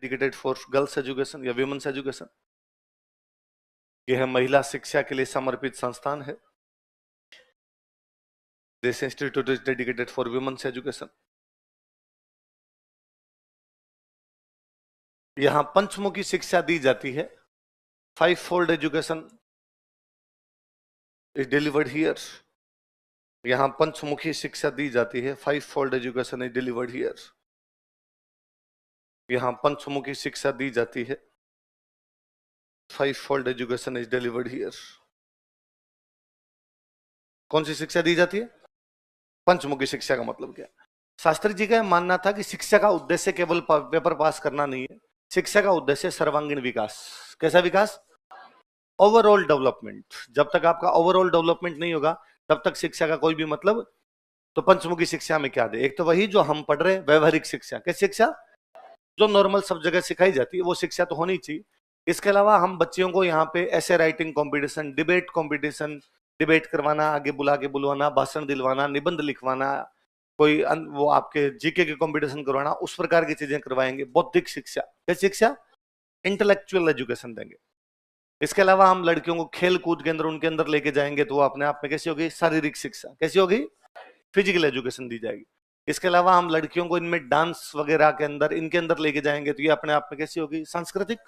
Dedicated for girls education या women's education. यह महिला शिक्षा के लिए समर्पित संस्थान है। This institute is dedicated for women's education. यहां पंचमुखी शिक्षा दी जाती है। 5-fold education is delivered here. यहां पंचमुखी शिक्षा दी जाती है। 5-fold education is delivered here. यहां पंचमुखी शिक्षा दी जाती है। 5-fold education is delivered here. कौन सी शिक्षा दी जाती है? पंचमुखी शिक्षा का मतलब क्या है? शास्त्री जी का मानना था कि शिक्षा का उद्देश्य केवल पेपर पास करना नहीं है। शिक्षा का उद्देश्य सर्वांगीण विकास। कैसा विकास? Overall development. जब तक आपका ओवरऑल डेवलपमेंट नहीं होगा तब तक शिक्षा का कोई भी मतलब। तो पंचमुखी शिक्षा में क्या दे? एक तो वही जो हम पढ़ रहे हैं, व्यवहारिक शिक्षा। क्या शिक्षा? जो नॉर्मल सब जगह सिखाई जाती है वो शिक्षा तो होनी चाहिए। इसके अलावा हम बच्चियों को यहाँ पे ऐसे writing competition, debate competition, debate करवाना, आगे बुला के बुलवाना, भाषण दिलवाना, निबंध लिखवाना, कोई वो आपके जीके के कंपटीशन करवाना, उस प्रकार की चीजें करवाएंगे। बौद्धिक शिक्षा। क्या शिक्षा? इंटेलेक्चुअल एजुकेशन देंगे। इसके अलावा हम लड़कियों को खेल कूद के अंदर उनके अंदर लेके जाएंगे तो वो अपने आप में कैसी होगी? शारीरिक शिक्षा। कैसी होगी? फिजिकल एजुकेशन दी जाएगी। इसके अलावा हम लड़कियों को इनमें डांस वगैरह के अंदर, इनके अंदर लेके जाएंगे तो ये अपने आप में कैसी होगी? सांस्कृतिक।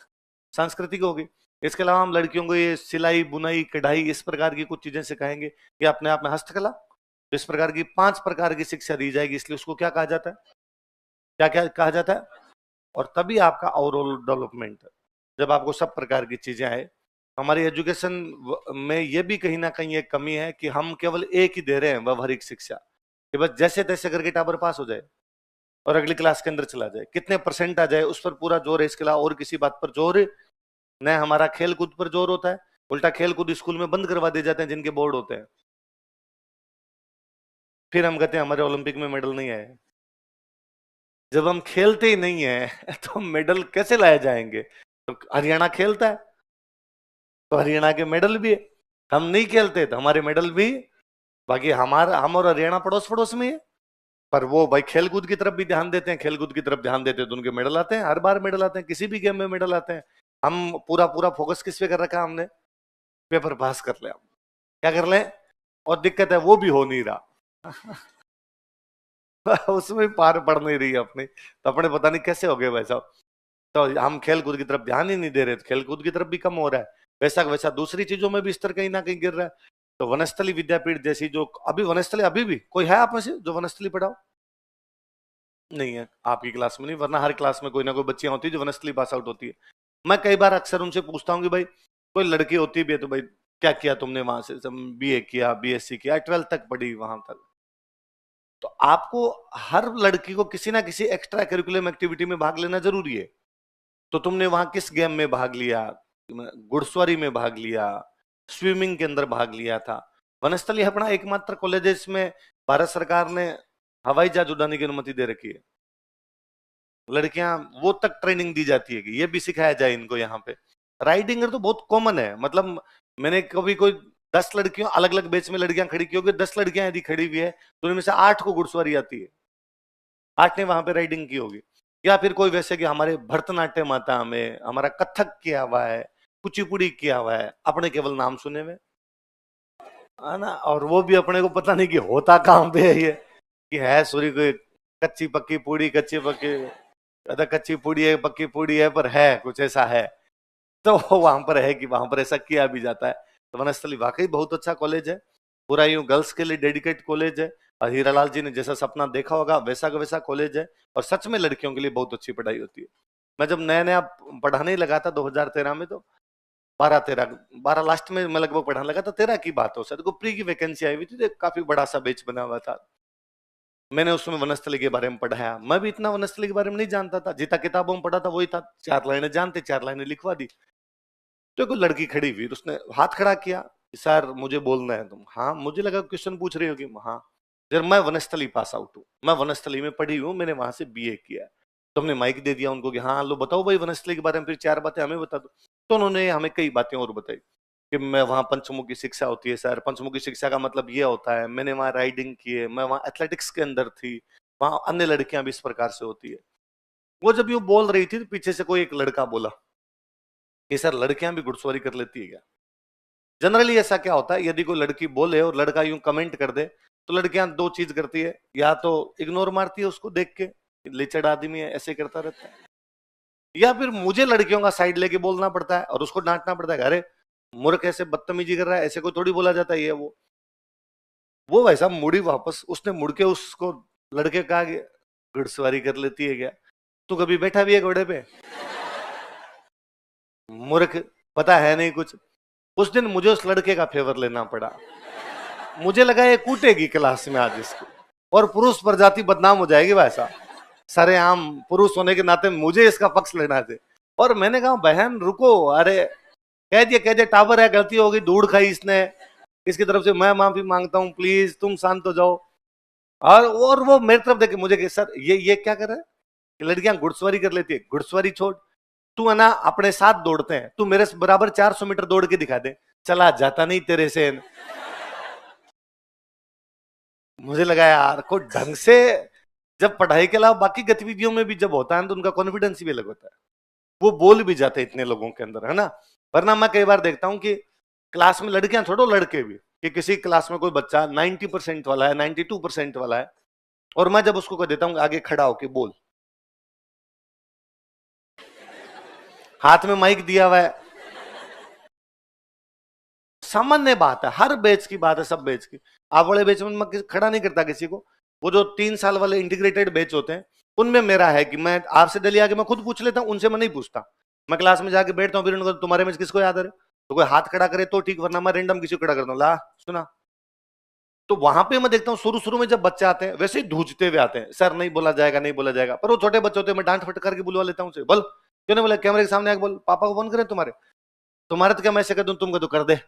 सांस्कृतिक होगी। इसके अलावा हम लड़कियों को ये सिलाई, बुनाई, कढ़ाई, इस प्रकार की कुछ चीजें सिखाएंगे, ये अपने आप में हस्तकला। तो इस प्रकार की 5 प्रकार की शिक्षा दी जाएगी। इसलिए उसको क्या कहा जाता है? क्या क्या कहा जाता है? और तभी आपका ओवरऑल डेवलपमेंट। जब आपको सब प्रकार की चीजें आए। हमारी एजुकेशन में ये भी कहीं ना कहीं एक कमी है कि हम केवल एक ही दे रहे हैं, व्यवहारिक शिक्षा, कि बस जैसे तैसे करके टावर पास हो जाए और अगली क्लास के अंदर चला जाए, कितने परसेंट आ जाए उस पर पूरा जोर है। इसके अलावा और किसी बात पर जोर न हमारा खेल कूद पर जोर होता है। उल्टा खेल कूद स्कूल में बंद करवा दिए जाते हैं जिनके बोर्ड होते हैं। फिर हम कहते हैं हमारे ओलंपिक में मेडल नहीं आए। जब हम खेलते ही नहीं है तो मेडल कैसे लाए जाएंगे? तो हरियाणा खेलता है तो हरियाणा के मेडल भी है। हम नहीं खेलते तो हमारे मेडल भी। बाकी हमारा, हम और हरियाणा पड़ोस पड़ोस में है। पर वो भाई खेल कूद की तरफ भी ध्यान देते हैं। खेल कूद की तरफ ध्यान देते हैं तो उनके मेडल आते हैं। हर बार मेडल आते हैं, किसी भी गेम में मेडल आते हैं। हम पूरा पूरा फोकस किस पे कर रखा है हमने? पेपर पास कर ले। हम क्या कर ले? और दिक्कत है वो भी हो नहीं रहा उसमें पार पड़ नहीं रही अपनी। तो अपने पता नहीं कैसे हो गए वैसा। तो हम खेल कूद की तरफ ध्यान ही नहीं दे रहे, तो खेल कूद की तरफ भी कम हो रहा है। वैसा वैसा दूसरी चीजों में भी स्तर कहीं ना कहीं गिर रहा है। तो वनस्थली विद्यापीठ जैसी जो अभी वनस्थली, अभी भी कोई है आप में से जो वनस्थली पढ़ाओ? नहीं है आपकी क्लास में नहीं, वरना हर क्लास में कोई ना कोई बच्चियां होती है जो वनस्थली पास आउट होती है। मैं कई बार अक्सर उनसे पूछता हूँ कि भाई कोई लड़की होती भी है तो भाई क्या किया तुमने वहां से? बीए किया, बीएससी किया, 12th तक पढ़ी वहां तक। तो आपको हर लड़की को किसी ना किसी एक्स्ट्रा करिकुलम एक्टिविटी में भाग लेना जरूरी है। तो तुमने वहां किस गेम में भाग लिया? घुड़सवारी में भाग लिया, स्विमिंग के अंदर भाग लिया था। वनस्थली अपना एकमात्र कॉलेज है इसमें भारत सरकार ने हवाई जहाज उड़ाने की अनुमति दे रखी है। लड़कियां वो तक ट्रेनिंग दी जाती है कि ये भी सिखाया जाए इनको। यहाँ पे राइडिंग तो बहुत कॉमन है। मतलब मैंने कभी कोई 10 लड़कियों, अलग अलग बैच में लड़कियां खड़ी की होगी, 10 लड़कियां यदि खड़ी हुई है तो उनमें से 8 को घुड़सवारी आती है। 8 ने वहां पे राइडिंग की होगी। या फिर कोई वैसे कि हमारे भरतनाट्यम आता, हमें हमारा कथक किया हुआ है, कुचिपुड़ी किया हुआ है, अपने केवल नाम सुने हुए, है ना। और वो भी अपने को पता नहीं कि होता कहाँ पे है ये, कि है सूर्य को कच्ची पक्की पूड़ी, कच्ची पक्की, कच्ची पूड़ी है, पक्की पूड़ी है, पर है कुछ ऐसा है। तो वहां पर है कि वहां पर ऐसा किया भी जाता है। तो वनस्थली वाकई बहुत अच्छा कॉलेज है। पूरा यूं गर्ल्स के लिए डेडिकेट कॉलेज है। और हीरालाल जी ने जैसा सपना देखा होगा वैसा का वैसा कॉलेज है। और सच में लड़कियों के लिए बहुत अच्छी पढ़ाई होती है। मैं जब नया नया पढ़ाने ही लगा था 2013 में, तो 12 लास्ट में मैं लगभग पढ़ाने लगा था। 13 की बात हो शायद, को प्री की वैकेंसी आई हुई थी, तो काफी बड़ा सा बैच बना हुआ था। मैंने उसमें वनस्थली के बारे में पढ़ाया। मैं भी इतना वनस्थली के बारे में नहीं जानता था, जितना किताबों में पढ़ा था वही था। 4 लाइनें जानते, 4 लाइनें लिखवा दी। तो कोई लड़की खड़ी हुई, उसने हाथ खड़ा किया, सर मुझे बोलना है। तुम? हाँ। मुझे लगा क्वेश्चन पूछ रही होगी। हाँ। जब मैं वनस्थली पास आउट हूँ, मैं वनस्थली में पढ़ी हूँ, मैंने वहां से बीए किया। तो हमने माइक दे दिया उनको कि हाँ लो बताओ भाई वनस्थली के बारे में, फिर 4 बातें हमें बता दो। तो उन्होंने हमें कई बातें और बताई कि मैं वहाँ पंचमुखी शिक्षा होती है सर, पंचमुखी शिक्षा का मतलब ये होता है। मैंने वहाँ राइडिंग की है, मैं वहाँ एथलेटिक्स के अंदर थी, वहाँ अन्य लड़कियां भी इस प्रकार से होती है। वो जब यूं बोल रही थी तो पीछे से कोई एक लड़का बोला कि सर लड़कियां भी घुड़सवारी कर लेती है क्या? जनरली ऐसा क्या होता है, यदि कोई लड़की बोले और लड़का यूं कमेंट कर दे तो लड़कियां दो चीज करती है, या तो इग्नोर मारती है उसको देख के, लिचड़ आदमी है ऐसे करता रहता है, या फिर मुझे लड़कियों का साइड लेके बोलना पड़ता है और उसको डांटना पड़ता है, अरे मूर्ख ऐसे बदतमीजी कर रहा है, ऐसे कोई थोड़ी बोला जाता है ये वो वैसा मुड़ी वापस, उसने मुड़ के उसको लड़के कहा कि घुड़सवारी कर लेती है क्या? तू कभी बैठा भी है घोड़े पे? मूर्ख, पता है नहीं कुछ। उस दिन मुझे उस लड़के का फेवर लेना पड़ा, मुझे लगा ये कूटेगी क्लास में आज इसको और पुरुष प्रजाति बदनाम हो जाएगी वैसा, सरेआम पुरुष होने के नाते मुझे इसका पक्ष लेना थे। और मैंने कहा बहन रुको, अरे कह दिया टावर है, गलती हो गई, धूड़ खाई इसने, इसकी तरफ से मैं माफी मांगता हूँ, प्लीज तुम शांत हो जाओ। और वो मेरी तरफ देखे मुझे कि सर ये क्या कर रहा है, लड़कियां घुड़सवारी कर लेती है, घुड़सवारी छोड़, तू है ना अपने साथ दौड़ते हैं, तू मेरे बराबर 400 मीटर दौड़ के दिखा दे, चला जाता नहीं तेरे से। मुझे लगा यार को ढंग से, जब पढ़ाई के अलावा बाकी गतिविधियों में भी जब होता है तो उनका कॉन्फिडेंस भी अलग होता है, वो बोल भी जाते हैं इतने लोगों के अंदर, है ना। वरना मैं कई बार देखता हूं कि क्लास में लड़कियां छोड़ो लड़के भी, कि किसी क्लास में कोई बच्चा 90% वाला है, 92% वाला है, और मैं जब उसको कह देता हूं आगे खड़ा होके बोल, हाथ में माइक दिया हुआ है, सामान्य बात है, हर बैच की बात है, सब बैच की। आप वाले बैच में मैं खड़ा नहीं करता किसी को, वो जो 3 साल वाले इंटीग्रेटेड बैच होते हैं उनमें मेरा है कि मैं आपसे डेली आके मैं खुद पूछ लेता हूं, उनसे मैं नहीं पूछता। मैं क्लास में जाके बैठता हूँ, फिर उनको तुम्हारे में किसको याद है, तो कोई हाथ खड़ा करे तो ठीक, वरना मैं रेंडम किसी को खड़ा करता हूँ, ला सुना। तो वहां पे मैं देखता हूँ शुरू शुरू में जब बच्चे आते हैं वैसे ही धूजते हुए आते हैं, सर नहीं बोला जाएगा नहीं बोला जाएगा, पर वो छोटे बच्चे होते हैं, मैं डांट फटकार के बुलवा लेता हूँ, बोल क्यों नहीं बोला, कैमरे के सामने आके बोल, पापा को फोन करें तुम्हारे, तुम्हारे तो क्या मैं ऐसे कर दूं, तुमको तो कर दे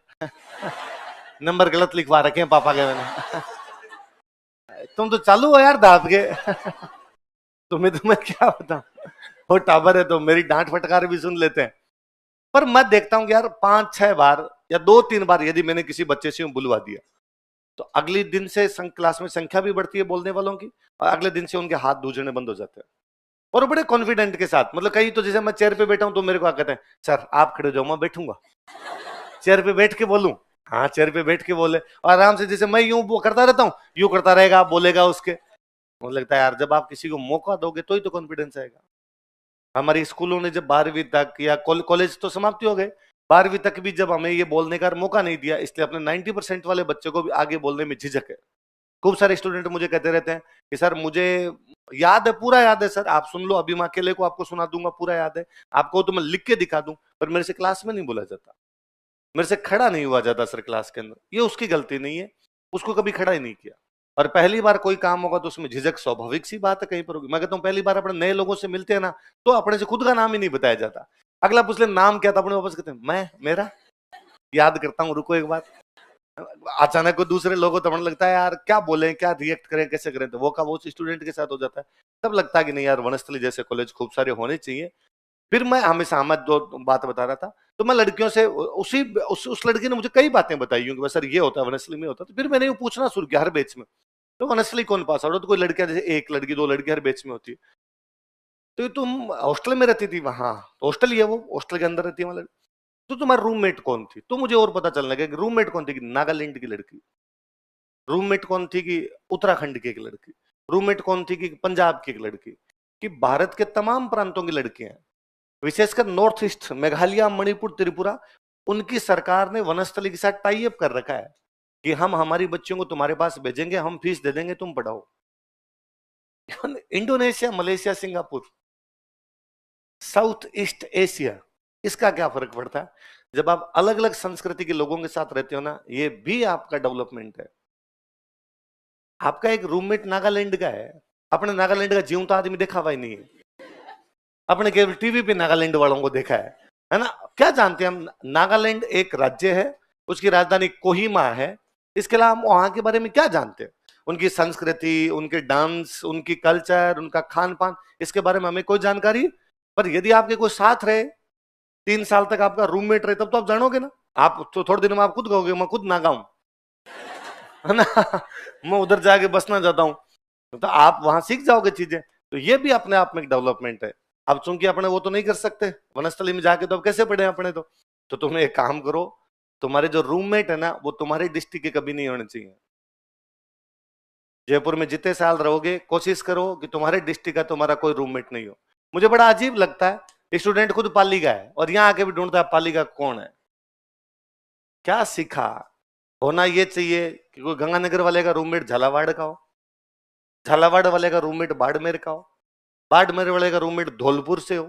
नंबर गलत लिखवा रखे हैं पापा के मैंने तुम तो चालू हो यार दाब के तुम्हें क्या बता, वो टावर है तो मेरी डांट फटकार भी सुन लेते हैं। पर मैं देखता हूँ यार 5-6 बार या 2-3 बार यदि मैंने किसी बच्चे से बुलवा दिया तो अगले दिन से क्लास में संख्या भी बढ़ती है बोलने वालों की, और अगले दिन से उनके हाथ दूजने बंद हो जाते हैं, और बड़े कॉन्फिडेंट के साथ। मतलब कहीं तो जैसे मैं चेयर पे बैठा हूं तो मेरे को कहते हैं सर आप खड़े हो जाओ मैं बैठूंगा, चेयर पे बैठ के बोलूं, हाँ चेयर पे बैठ के बोले, और आराम से जैसे मैं यूं वो करता रहता हूँ, यूं करता रहेगा, बोलेगा उसके। मुझे लगता है यार जब आप किसी को मौका दोगे तो ही तो कॉन्फिडेंस आएगा। हमारे स्कूलों ने जब 12वीं तक या कॉलेज तो समाप्ति हो गए, 12वीं तक भी जब हमें ये बोलने का मौका नहीं दिया, इसलिए अपने 90% वाले बच्चों को भी आगे बोलने में झिझक है। खूब सारे स्टूडेंट मुझे कहते रहते हैं कि सर मुझे याद है, पूरा याद है सर, आप सुन लो अभी मैं अकेले को आपको सुना दूंगा, पूरा याद है आपको तो मैं लिख के दिखा दूं, पर मेरे से क्लास में नहीं बोला जाता, मेरे से खड़ा नहीं हुआ जाता सर क्लास के अंदर। ये उसकी गलती नहीं है, उसको कभी खड़ा ही नहीं किया। और पहली बार कोई काम होगा तो उसमें झिझक स्वाभाविक सी बात है, कहीं पर होगी। मैं कहता हूँ पहली बार अपने नए लोगों से मिलते हैं ना, तो अपने से खुद का नाम ही नहीं बताया जाता, अगला पूछ ले नाम क्या था, अपने वापस कहते हैं मैं मेरा याद करता हूँ, रुको एक बार। अचानक को दूसरे लोगों तो लगता है यार क्या बोले, क्या रिएक्ट करें, कैसे करें, तो वो का वो स्टूडेंट के साथ हो जाता है। तब लगता है कि नहीं यार वनस्थली जैसे कॉलेज खूब सारे होने चाहिए। फिर मैं हमेशा मैं जो बात बता रहा था, तो मैं लड़कियों से उस लड़की ने मुझे कई बातें बताई क्योंकि सर ये होता है वनस्थली में होता है, तो फिर मैंने वो पूछना शुरू किया हर बैच में, तो वनस्थली कौन पास आउट, तो कोई लड़कियां जैसे एक लड़की 2 लड़की हर बैच में होती है, तो तुम हॉस्टल में रहती थी वहां, तो हॉस्टल ही है वो, हॉस्टल के अंदर रहती है, मतलब तो तुम्हारी रूममेट कौन थी, तो मुझे और पता चलने लगा कि रूममेट कौन थी, कि नागालैंड की लड़की, रूममेट कौन थी कि उत्तराखंड की एक लड़की, रूममेट कौन थी कि पंजाब की एक लड़की, कि भारत के तमाम प्रांतों की लड़कियां, विशेषकर नॉर्थ ईस्ट, मेघालय, मणिपुर, त्रिपुरा, उनकी सरकार ने वनस्थली के साथ टाई अप कर रखा है कि हम हमारी बच्चियों को तुम्हारे पास भेजेंगे, हम फीस दे देंगे, तुम पढ़ाओ। Indonesia, Malaysia, Singapore, south east Asia, इसका क्या फर्क पड़ता है? जब आप अलग अलग संस्कृति के लोगों के साथ रहते हो ना, ये भी आपका डेवलपमेंट है। आपका एक रूममेट नागालैंड का है, अपने नागालैंड का जीवंत आदमी देखा हुआ ही नहीं है, अपने केवल टीवी पे नागालैंड वालों को देखा है ना। क्या जानते हैं हम, नागालैंड एक राज्य है, उसकी राजधानी कोहिमा है, इसके अलावा हम वहां के बारे में क्या जानते हैं, उनकी संस्कृति, उनके डांस, उनकी कल्चर, उनका खान पान, इसके बारे में हमें कोई जानकारी। पर यदि आपके कोई साथ रहे, 3 साल तक आपका रूममेट रहे, तब तो आप जानोगे ना, आप तो थोड़े दिन में आप खुद कहोगे मैं खुद नागा हूं, है ना मैं उधर जाके बसना चाहता हूं, तो आप वहां सीख जाओगे चीजें। तो ये भी अपने आप में एक डेवलपमेंट है। अब चूंकि अपने वो तो नहीं कर सकते वनस्थली में जाके, तो अब कैसे पढ़े अपने तो तुम्हें एक काम करो, तुम्हारे जो रूममेट है ना वो तुम्हारे डिस्ट्रिक्ट के कभी नहीं होने चाहिए। जयपुर में जितने साल रहोगे कोशिश करो कि तुम्हारे डिस्ट्रिक्ट का तुम्हारा कोई रूममेट नहीं हो। मुझे बड़ा अजीब लगता है, स्टूडेंट खुद पाली का है और यहाँ आके भी ढूंढता है पाली का कौन है। क्या सीखा? होना ये चाहिए कि कोई गंगानगर वाले का रूममेट झालावाड़ का हो, झालावाड़ वाले का रूममेट बाड़मेर का हो, बाड़मेर वाले का रूममेट धौलपुर से हो,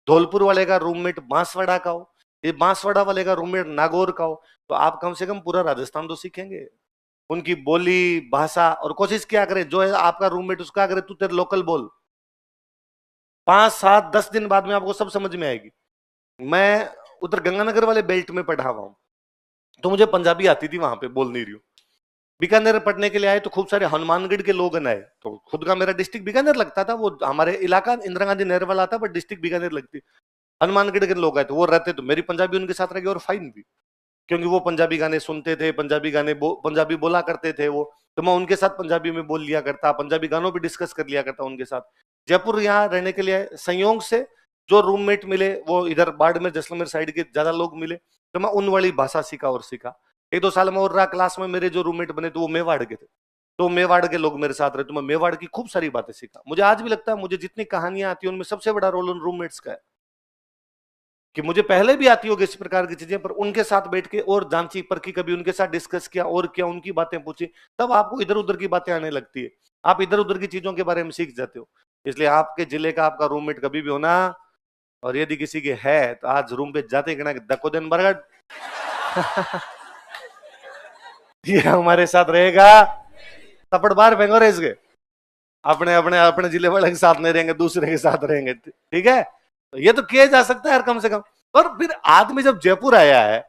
धौलपुर वाले का रूममेट बांसवाड़ा का हो, ये बांसवाड़ा वाले का रूममेट नागौर का हो। तो आप कम से कम पूरा राजस्थान तो सीखेंगे, उनकी बोली भाषा। और कोशिश क्या करे, जो है आपका रूममेट उसका करे तू तेरे लोकल बोल, 5 7 10 दिन बाद में आपको सब समझ में आएगी। मैं उधर गंगानगर वाले बेल्ट में पढ़ा हुआ हूं, तो मुझे पंजाबी आती थी, वहां पे बोल नहीं रही हूं। बीकानेर पढ़ने के लिए आए तो खूब सारे हनुमानगढ़ के लोग आए, तो खुद का मेरा डिस्ट्रिक्ट बीकानेर लगता था, वो हमारे इलाका इंदिरा गांधी नहर वाला था, बट डिस्ट्रिक्ट बीकानेर लगती। हनुमानगढ़ के लोग आए तो वो रहते, तो मेरी पंजाबी उनके साथ रह गई और फाइन भी, क्योंकि वो पंजाबी गाने सुनते थे, पंजाबी गाने पंजाबी बोला करते थे वो। तो मैं उनके साथ पंजाबी में बोल लिया करता, पंजाबी गानों भी डिस्कस कर लिया करता उनके साथ। जयपुर यहाँ रहने के लिए संयोग से जो रूममेट मिले वो इधर बाड़मेर जैसलमेर साइड के ज्यादा लोग मिले, तो मैं उन वाली भाषा सीखा और सीखा। 1 2 साल में और रहा क्लास में, मेरे जो रूममेट बने तो वो मेवाड़ के थे, तो मेवाड़ के लोग मेरे साथ रहे, तो मैं मेवाड़ की खूब सारी बातें सीखा। मुझे आज भी लगता है मुझे जितनी कहानियां आती है उनमें सबसे बड़ा रोल उन रूममेट्स का है, कि मुझे पहले भी आती होगी इस प्रकार की चीजें, पर उनके साथ बैठ के और जांची परखी, कभी उनके साथ डिस्कस किया और क्या उनकी बातें पूछी, तब आपको इधर उधर की बातें आने लगती है, आप इधर उधर की चीजों के बारे में सीख जाते हो। इसलिए आपके जिले का आपका रूममेट कभी भी होना, और यदि किसी के है तो आज रूम पे जाते कहना दको दिन बरगद ये हमारे साथ रहेगा, तपड़ बार फेंको रे इसके, अपने अपने अपने जिले वाले के साथ नहीं रहेंगे, दूसरे के साथ रहेंगे, ठीक है। तो ये तो किया जा सकता है यार कम से कम। और फिर आदमी जब जयपुर आया है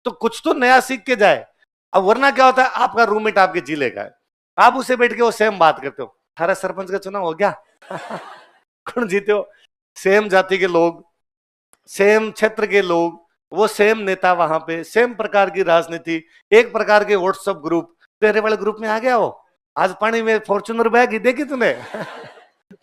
तो कुछ तो नया सीख के जाए। अब वरना क्या होता है, आपका रूममेट आपके जिले का है, आप उसे बैठ के वो सेम बात करते हो, थारा सरपंच का चुनाव हो गया कौन जीते हो, सेम जाति के लोग, सेम क्षेत्र के लोग, वो सेम नेता वहां पे, सेम प्रकार की राजनीति, एक प्रकार के व्हाट्सएप ग्रुप। तेरे वाले ग्रुप में आ गया हो, आज पानी में फॉर्चूनर बैग ही देखी तूने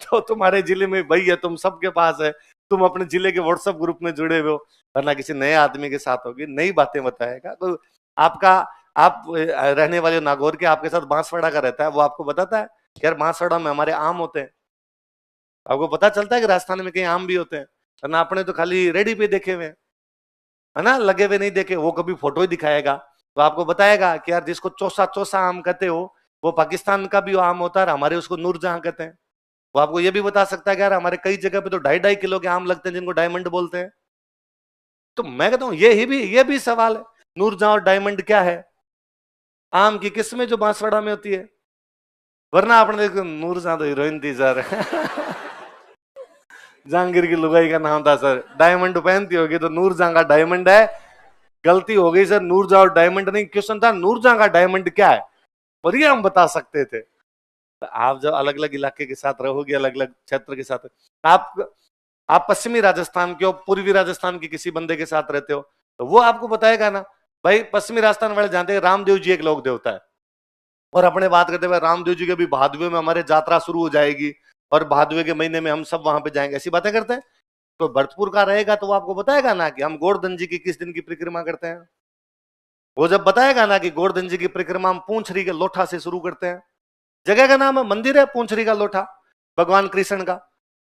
तो तुम्हारे जिले में भाई है, तुम सबके पास है, तुम अपने जिले के व्हाट्सएप ग्रुप में जुड़े हुए हो, वरना किसी नए आदमी के साथ होगी, नई बातें बताएगा। तो आपका आप रहने वाले नागौर के आपके साथ बांसवाड़ा का रहता है, वो आपको बताता है कि यार बांसवाड़ा में हमारे आम होते हैं। आपको पता चलता है कि राजस्थान में कहीं आम भी होते हैं, वरना आपने तो खाली रेडी पे देखे हुए है ना, लगे हुए नहीं देखे। वो कभी फोटो ही दिखाएगा तो आपको बताएगा कि यार जिसको चौसा चौसा आम कहते हो वो पाकिस्तान का भी आम होता है, हमारे उसको नूरजहां कहते हैं। वो आपको ये भी बता सकता है कि यार हमारे कई जगह पे तो 2.5 2.5 किलो के आम लगते हैं जिनको डायमंड बोलते हैं। तो मैं कहता हूँ ये भी सवाल है, नूरजहां और डायमंड क्या है, आम की किस्में जो बांसवाड़ा में होती है। वरना आपने देखो नूरजहां तो हीरोइन थी सर जहांगीर की लुगाई का नाम था सर, डायमंड पहनती होगी तो नूरजहां का डायमंड है। गलती हो गई सर, नूरजहां और डायमंड नहीं, क्वेश्चन था नूरजहां का डायमंड क्या है, और ये हम बता सकते थे। तो आप जब अलग अलग इलाके के साथ रहोगे, अलग अलग क्षेत्र के साथ, आप पश्चिमी राजस्थान के हो, पूर्वी राजस्थान के किसी बंदे के साथ रहते हो, तो वो आपको बताएगा ना, भाई पश्चिमी राजस्थान वाले जानते हैं रामदेव जी एक लोक देवता है, और अपने बात करते हुए रामदेव जी के भी भादवे में हमारे यात्रा शुरू हो जाएगी और भादवे के महीने में हम सब वहां पे जाएंगे, ऐसी बातें करते हैं। तो भरतपुर का रहेगा तो वो आपको बताएगा ना कि हम गोवर्धन जी की किस दिन की परिक्रमा करते हैं। वो जब बताएगा ना कि गोवर्धन जी की परिक्रमा हम पूंछरी के लोठा से शुरू करते हैं, जगह का नाम है, मंदिर है पूंछरी का लोठा, भगवान कृष्ण का,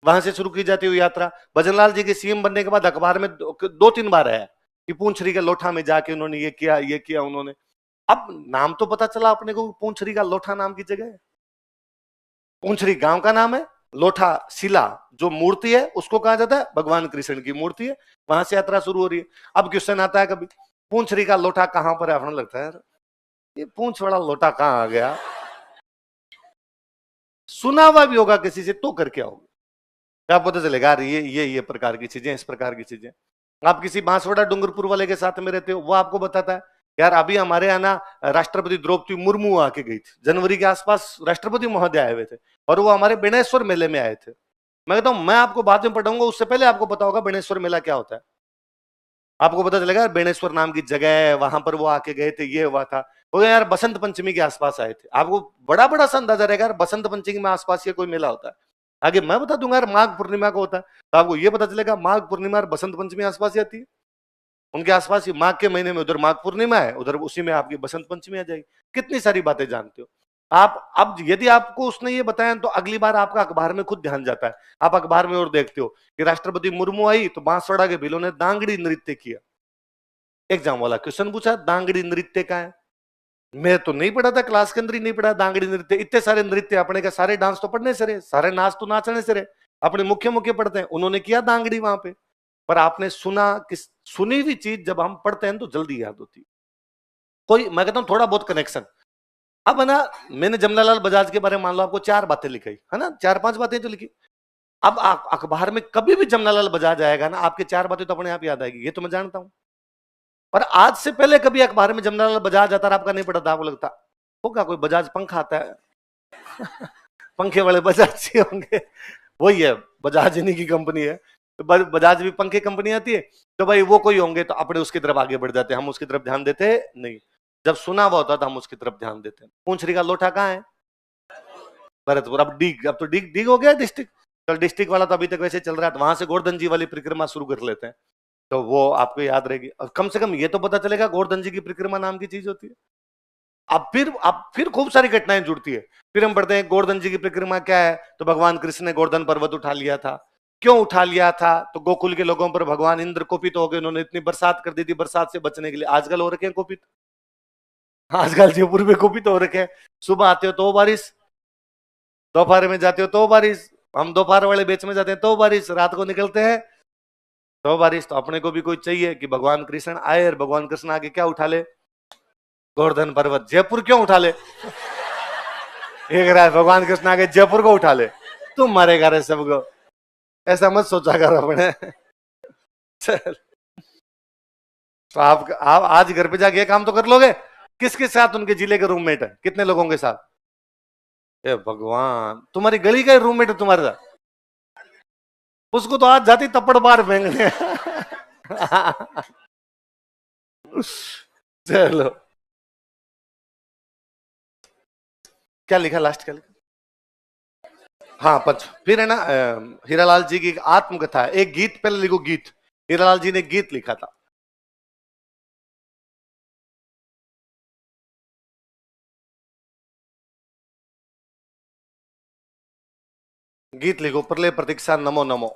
वहां से शुरू की जाती हुई यात्रा। भजनलाल जी के सीएम बनने के बाद अखबार में 2 3 बार है कि पूंछरी के लोठा में जाके उन्होंने ये किया उन्होंने। अब नाम तो पता चला अपने को, पूंछरी का लोठा नाम की जगह है, पूंछरी गांव का नाम है, लोठा शिला जो मूर्ति है उसको कहा जाता है भगवान कृष्ण की मूर्ति है, वहां से यात्रा शुरू हो रही है। अब क्वेश्चन आता है कभी, पूंछरी का लोठा कहां पर है, अपने लगता है यार ये पूंछ वाला लोटा कहां आ गया, सुना हुआ भी होगा किसी से तो करके आओगे, क्या पता चलेगा ये प्रकार की चीजें, इस प्रकार की चीजें। आप किसी बांसवाड़ा डूंगरपुर वाले के साथ में रहते हो, वो आपको बताता है यार अभी हमारे यहाँ ना राष्ट्रपति द्रौपदी मुर्मू आके गई थी, जनवरी के आसपास राष्ट्रपति महोदय आए हुए थे और वो हमारे बेणेश्वर मेले में आए थे। मैं कहता हूं मैं आपको बाद में पढ़ाऊंगा, उससे पहले आपको पता होगा बेणेश्वर मेला क्या होता है, आपको पता चलेगा बेणेश्वर नाम की जगह है, वहां पर वो आके गए थे, ये हुआ था। वो यार बसंत पंचमी के आसपास आए थे, आपको बड़ा बड़ा सा अंदाजा रहेगा यार बसंत पंचमी में आसपास ये कोई मेला होता है। आगे मैं बता दूंगा यार माघ पूर्णिमा को होता है, तो आपको ये पता चलेगा माघ पूर्णिमा और बसंत पंचमी आसपास ही आती है। उनके आसपास ही माघ के महीने में उधर माघ पूर्णिमा है, उधर उसी में आपकी बसंत पंचमी आ जाएगी। कितनी सारी बातें जानते हो आप। अब यदि आपको उसने ये बताया तो अगली बार आपका अखबार में खुद ध्यान जाता है। आप अखबार में और देखते हो कि राष्ट्रपति मुर्मू आई तो बांसवाड़ा के भीलों ने दांगड़ी नृत्य किया। एग्जाम वाला क्वेश्चन पूछा दांगड़ी नृत्य का है, मैं तो नहीं पढ़ा था, क्लास के अंदर ही नहीं पढ़ा दांगड़ी नृत्य। इतने सारे नृत्य अपने का, सारे डांस तो पढ़ने से रहे, सारे नाच तो नाचने से रहे, अपने मुख्य मुख्य पढ़ते हैं। उन्होंने किया दांगड़ी वहां पे, पर आपने सुना किस, सुनी हुई चीज जब हम पढ़ते हैं तो जल्दी याद होती है। कोई मैं कहता हूं थोड़ा बहुत कनेक्शन। अब है ना, मैंने जमनालाल बजाज के बारे में मान लो आपको 4 बातें लिखाई है ना, 4-5 बातें तो लिखी। अब अखबार में कभी भी जमनालाल बजाज आएगा ना, आपके 4 बातें तो अपने आप याद आएगी, ये तो मैं जानता हूं। पर आज से पहले कभी अखबार में जमनालाल बजाज आता, आपका नहीं पढ़ा था, आपको लगता होगा कोई बजाज पंखा आता है पंखे वाले बजाज ही होंगे, वही है, बजाज इन्हीं की कंपनी है। तो बजाज भी पंखे कंपनी आती है, तो भाई वो कोई होंगे तो अपने उसकी तरफ आगे बढ़ जाते हैं, हम उसकी तरफ ध्यान देते नहीं। जब सुना हुआ होता तो हम उसकी तरफ ध्यान देते हैं। पूंछरी का लोटा कहाँ है? भरतपुर। अब डीग, अब तो डीग डीग हो गया डिस्ट्रिक्ट। तो डिस्ट्रिक्ट वाला तो अभी तक वैसे चल रहा है, तो वहां से गोवर्धन जी वाली परिक्रमा शुरू कर लेते हैं, तो वो आपको याद रहेगी। और कम से कम ये तो पता चलेगा गोवर्धन जी की परिक्रमा नाम की चीज होती है। अब फिर खूब सारी घटनाएं जुड़ती है। फिर हम पढ़ते हैं गोवर्धन जी की परिक्रमा क्या है, तो भगवान कृष्ण ने गोवर्धन पर्वत उठा लिया था। क्यों उठा लिया था? तो गोकुल के लोगों पर भगवान इंद्र कोपित हो गए, उन्होंने इतनी बरसात कर दी थी, बरसात से बचने के लिए। आजकल हो रखे हैं कोपित, आजकल जयपुर में कोपित हो रखे हैं। सुबह आते हो तो बारिश, दोपहर में जाते हो तो बारिश, हम दोपहर वाले बेच में जाते हैं तो बारिश, रात को निकलते हैं तो बारिश। तो अपने को भी कोई चाहिए कि भगवान कृष्ण आए और भगवान कृष्ण आगे क्या उठा ले? गोवर्धन पर्वत। जयपुर क्यों उठा ले? एक रहा है भगवान कृष्ण आगे जयपुर को उठा ले, तुम मारेगा रे सबको, ऐसा मत सोचा करो अपने। चल, तो आप आज घर पे जाके काम तो कर लोगे। किसके साथ? उनके जिले के रूममेट है, कितने लोगों के साथ? ए भगवान, तुम्हारी गली का रूममेट है तुम्हारे साथ? उसको तो आज जाती तपड़ बार फेंकने। चलो, क्या लिखा लास्ट, क्या लिखा? हाँ पंच। फिर है ना हीरालाल जी की एक आत्मकथा है, एक गीत पहले लिखो, गीत। हीरालाल जी ने गीत लिखा था। गीत लिखो, प्रलय प्रतीक्षा नमो नमो।